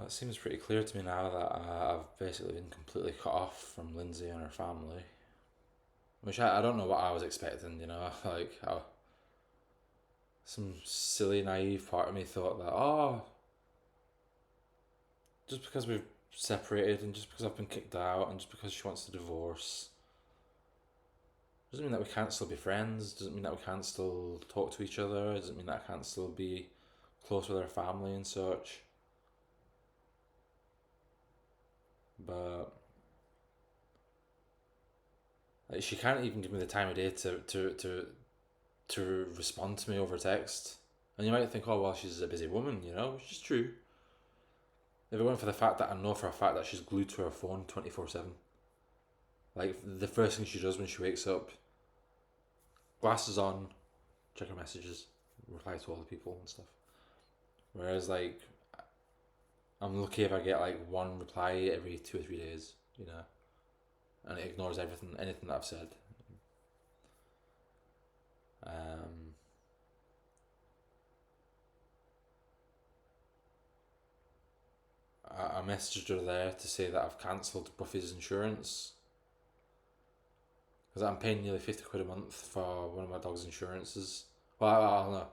Well, it seems pretty clear to me now that I've basically been completely cut off from Lindsay and her family. Which I don't know what I was expecting, some silly, naive part of me thought that, oh, just because we've separated and just because I've been kicked out and just because she wants a divorce, doesn't mean that we can't still be friends, doesn't mean that we can't still talk to each other, doesn't mean that I can't still be close with her family and such. But like, she can't even give me the time of day to respond to me over text. And you might think, oh well, she's a busy woman, which is true. If it weren't for the fact that I know for a fact that she's glued to her phone 24/7, like the first thing she does when she wakes up, glasses on, check her messages, reply to all the people and stuff. Whereas like I'm lucky if I get like one reply every 2 or 3 days, and it ignores anything that I've said. Um, I messaged her there to say that I've cancelled Buffy's insurance because I'm paying nearly 50 quid a month for one of my dog's insurances. Well, I don't know.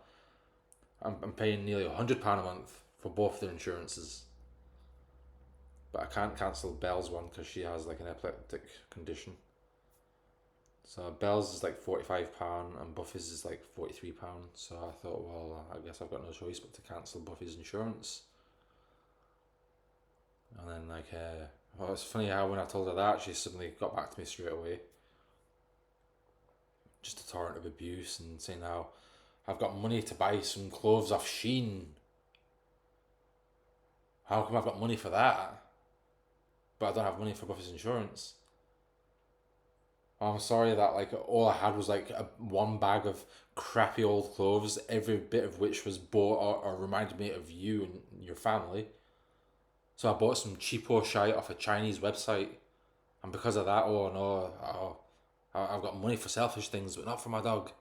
I'm paying nearly £100 a month for both their insurances, but I can't cancel Belle's one because she has like an epileptic condition. So Belle's is like £45 and Buffy's is like £43. So I thought, well, I guess I've got no choice but to cancel Buffy's insurance. And then well, it's funny how when I told her that, she suddenly got back to me straight away. Just a torrent of abuse and saying how I've got money to buy some clothes off Shein. How come I've got money for that, but I don't have money for Buffy's insurance? I'm sorry that like all I had was like one bag of crappy old clothes, every bit of which was bought or reminded me of you and your family. So I bought some cheapo shite off a Chinese website, and because of that, oh no, I've got money for selfish things, but not for my dog.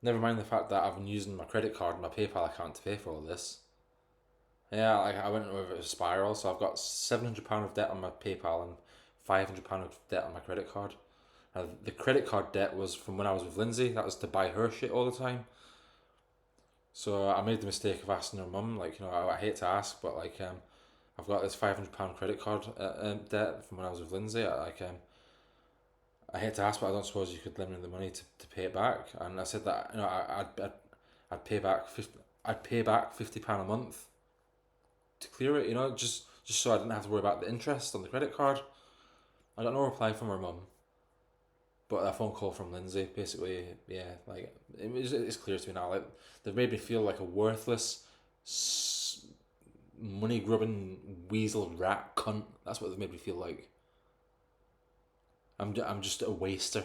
Never mind the fact that I've been using my credit card and my PayPal account to pay for all this. Yeah, like I went over a spiral, so I've got £700 of debt on my PayPal and £500 of debt on my credit card. Now, the credit card debt was from when I was with Lindsay. That was to buy her shit all the time. So I made the mistake of asking her mum, like, I hate to ask, but I've got this £500 credit card debt from when I was with Lindsay. I hate to ask, but I don't suppose you could lend me the money to pay it back. And I said that I'd pay back 50, I'd pay back £50 a month to clear it. Just so I didn't have to worry about the interest on the credit card. I got no reply from her mum, but a phone call from Lindsay, basically, yeah, like it's clear to me now. Like they've made me feel like a worthless, money grubbing weasel rat cunt. That's what they've made me feel like. I'm just a waster.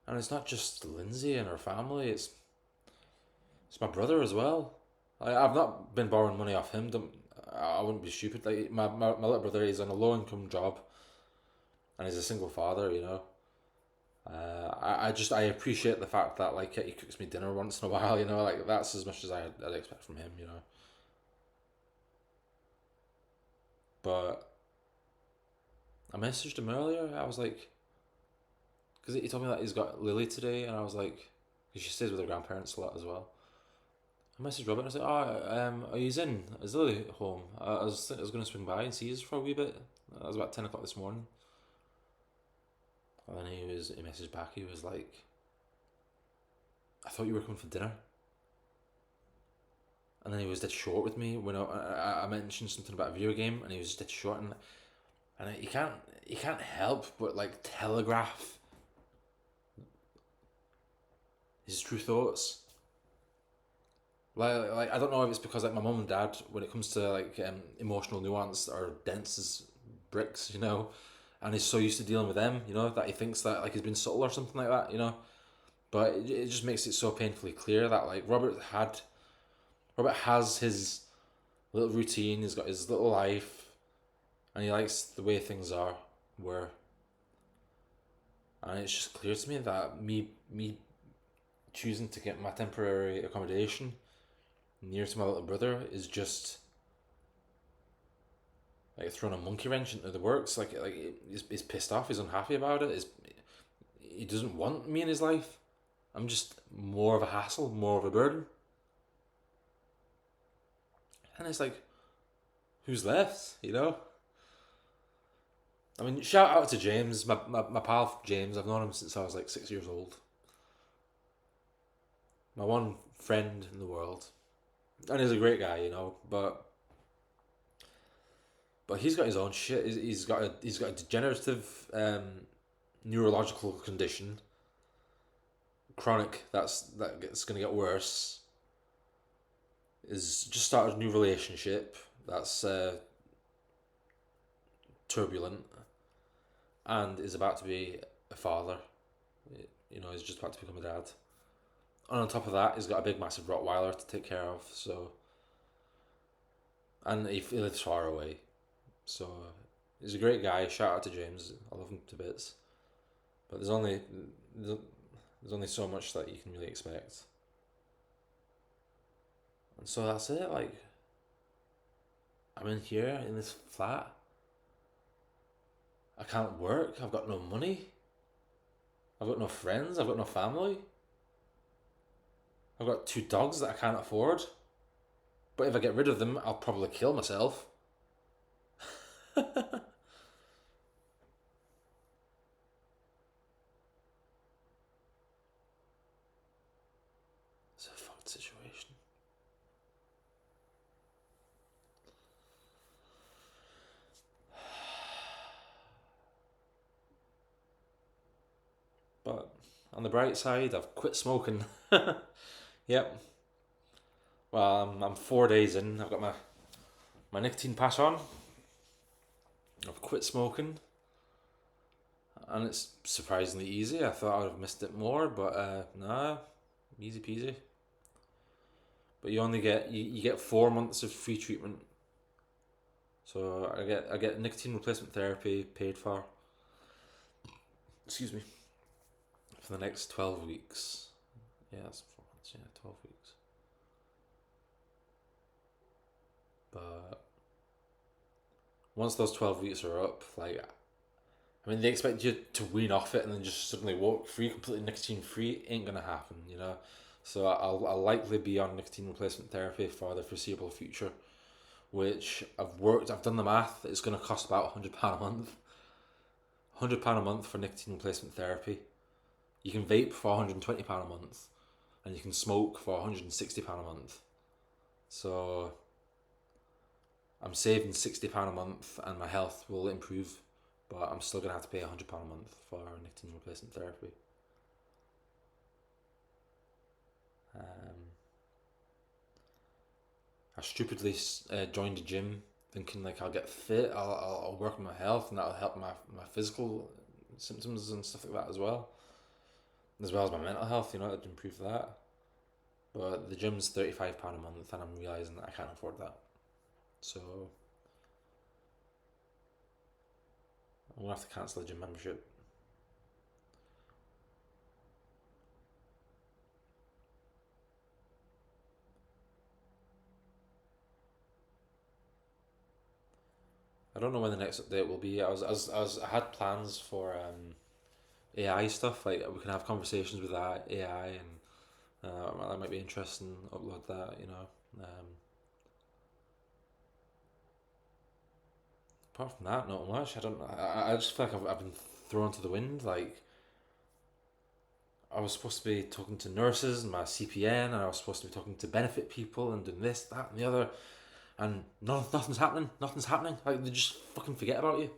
And it's not just Lindsay and her family. It's my brother as well. I've not been borrowing money off him. I wouldn't be stupid. Like my little brother, he's on a low income job, and he's a single father. I appreciate the fact that like he cooks me dinner once in a while. Like that's as much as I'd expect from him. But I messaged him earlier. I was like, because he told me that he's got Lily today, and I was like, 'cause she stays with her grandparents a lot as well. I messaged Robert and I was like, oh, are you in? Is Lily home? I was going to swing by and see you for a wee bit. It was about 10 o'clock this morning. And then he messaged back, he was like, I thought you were coming for dinner. And then he was dead short with me when I mentioned something about a video game, and he was dead short, and he can't help but like telegraph his true thoughts. Like I don't know if it's because like my mum and dad, when it comes to like emotional nuance, are dense as bricks, and he's so used to dealing with them, that he thinks that like he's been subtle or something like that. But it just makes it so painfully clear that like Robert has his little routine. He's got his little life, and he likes the way things were. And it's just clear to me that me choosing to get my temporary accommodation near to my little brother is just like throwing a monkey wrench into the works. He's pissed off. He's unhappy about it. He doesn't want me in his life. I'm just more of a hassle, more of a burden. And it's like, who's left? You know. I mean, shout out to James, my pal James. I've known him since I was like 6 years old. My one friend in the world, and he's a great guy, you know. But he's got his own shit. He's got a degenerative neurological condition, chronic. That's gonna get worse. Is just started a new relationship that's turbulent, and is about to be a father. You know, he's just about to become a dad. And on top of that, he's got a big, massive Rottweiler to take care of. So, and he lives far away. So, he's a great guy. Shout out to James. I love him to bits. But there's only so much that you can really expect. And so that's it. Like, I'm in here in this flat. I can't work. I've got no money. I've got no friends. I've got no family. I've got 2 dogs that I can't afford. But if I get rid of them, I'll probably kill myself. It's a fucked situation. But on the bright side, I've quit smoking. Yep. Well, I'm 4 days in. I've got my nicotine patch on. I've quit smoking, and it's surprisingly easy. I thought I would have missed it more, but nah, easy peasy. But you get 4 months of free treatment. So I get nicotine replacement therapy paid for. Excuse me. For the next 12 weeks. Yeah, that's 4 months. Yeah, 12 weeks. But once those 12 weeks are up, like, I mean, they expect you to wean off it and then just suddenly walk free, completely nicotine free. Ain't gonna happen, you know. So I'll likely be on nicotine replacement therapy for the foreseeable future, which I've done the math. It's gonna cost about £100 a month. £100 a month for nicotine replacement therapy. You can vape for £120 a month, and you can smoke for £160 a month. So I'm saving £60 a month, and my health will improve, but I'm still gonna have to pay £100 a month for nicotine replacement therapy. I stupidly joined a gym, thinking like I'll get fit, I'll work on my health, and that'll help my physical symptoms and stuff like that as well as my mental health. You know, it'd improve that. But the gym's £35 a month, and I'm realizing that I can't afford that. So I'm gonna have to cancel the gym membership. I don't know when the next update will be. I had plans for AI stuff. Like we can have conversations with that AI, and that might be interesting. Upload that, you know. Apart from that, not much. I don't. I just feel like I've been thrown to the wind. Like I was supposed to be talking to nurses and my CPN, and I was supposed to be talking to benefit people and doing this, that, and the other, and nothing's happening. Nothing's happening. Like they just fucking forget about you.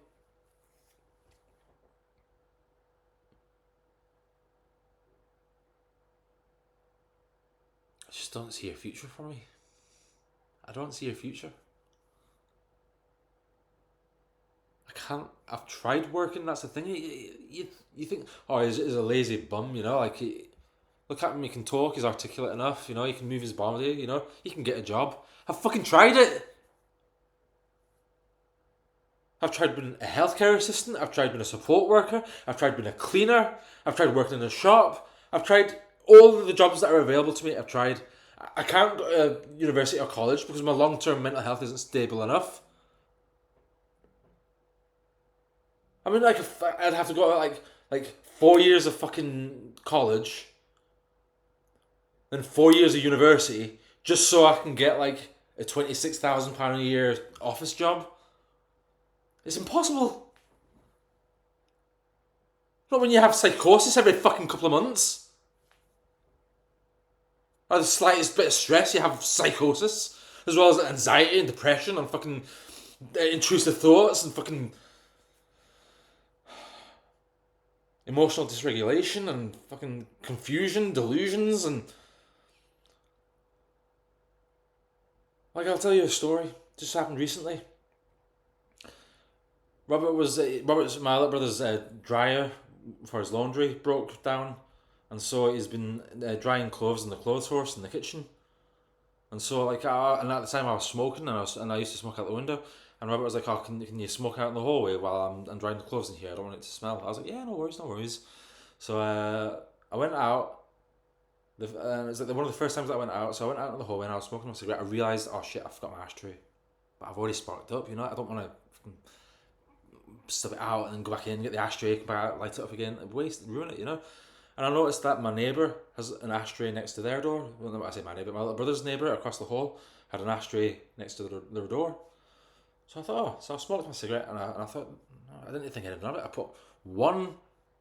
I just don't see a future for me. I don't see a future. I can't. I've tried working. That's the thing. You think, oh, he's a lazy bum, you know, like Look at him, he can talk, he's articulate enough, you know, he can move his body, you know, he can get a job. I've fucking tried it. I've tried being a healthcare assistant, I've tried being a support worker, I've tried being a cleaner, I've tried working in a shop, I've tried all of the jobs that are available to me, I've tried. I can't go to university or college because my long-term mental health isn't stable enough. I mean, like, if I'd have to go to, like 4 years of fucking college, then 4 years of university, just so I can get, like, a £26,000 a year office job. It's impossible. Not when you have psychosis every fucking couple of months. Or the slightest bit of stress, you have psychosis. As well as anxiety and depression and fucking intrusive thoughts and fucking emotional dysregulation and fucking confusion, delusions, and... Like, I'll tell you a story. Just happened recently. Robert's my little brother's dryer for his laundry broke down, and so he's been drying clothes in the clothes horse in the kitchen. And so, like, and at the time I was smoking, and I used to smoke out the window. And Robert was like, "Oh, can you smoke out in the hallway while I'm drying the clothes in here? I don't want it to smell." I was like, "Yeah, no worries, no worries." So I went out. It was like one of the first times that I went out. So I went out in the hallway and I was smoking my cigarette. I realised, oh shit, I forgot my ashtray, but I've already sparked up. You know, I don't want to stuff it out and then go back in, get the ashtray, come back out, light it up again, ruin it. You know. And I noticed that my neighbour has an ashtray next to their door. Well, not I say my neighbour, my little brother's neighbour across the hall had an ashtray next to their door. So I thought, oh, so I smoked my cigarette, and I thought, no, I didn't think anything of it. I put one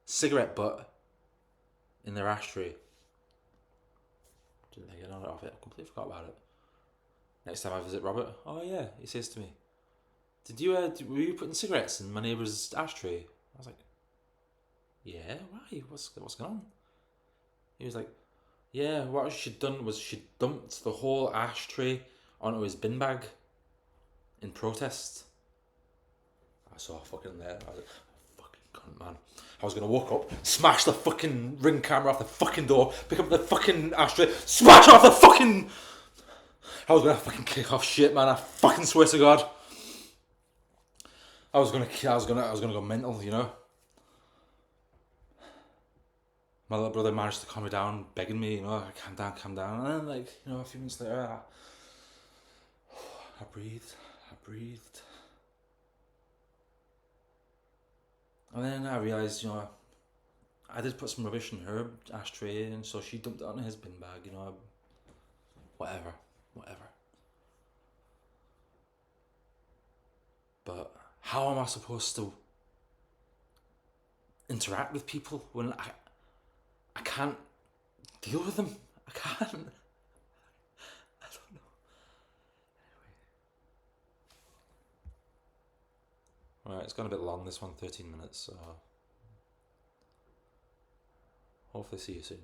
cigarette butt in their ashtray. Didn't think anything of it. I completely forgot about it. Next time I visit Robert, oh yeah, he says to me, were you putting cigarettes in my neighbour's ashtray? I was like, yeah, why? What's going on? He was like, yeah, what she'd done was she dumped the whole ashtray onto his bin bag in protest. I saw fucking there. I was like, fucking cunt, man. I was gonna walk up, smash the fucking Ring camera off the fucking door, pick up the fucking ashtray, smash off the fucking... I was gonna fucking kick off shit, man. I fucking swear to God. I was gonna go mental, you know. My little brother managed to calm me down, begging me, you know, calm down. And then, like, you know, a few minutes later, I breathed. And then I realised, you know, I did put some rubbish in her ashtray, and so she dumped it on his bin bag, you know. Whatever. But how am I supposed to interact with people when I can't deal with them? I can't. I don't know. Anyway. Right, it's gone a bit long, this one, 13 minutes, so hopefully see you soon.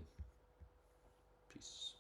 Peace.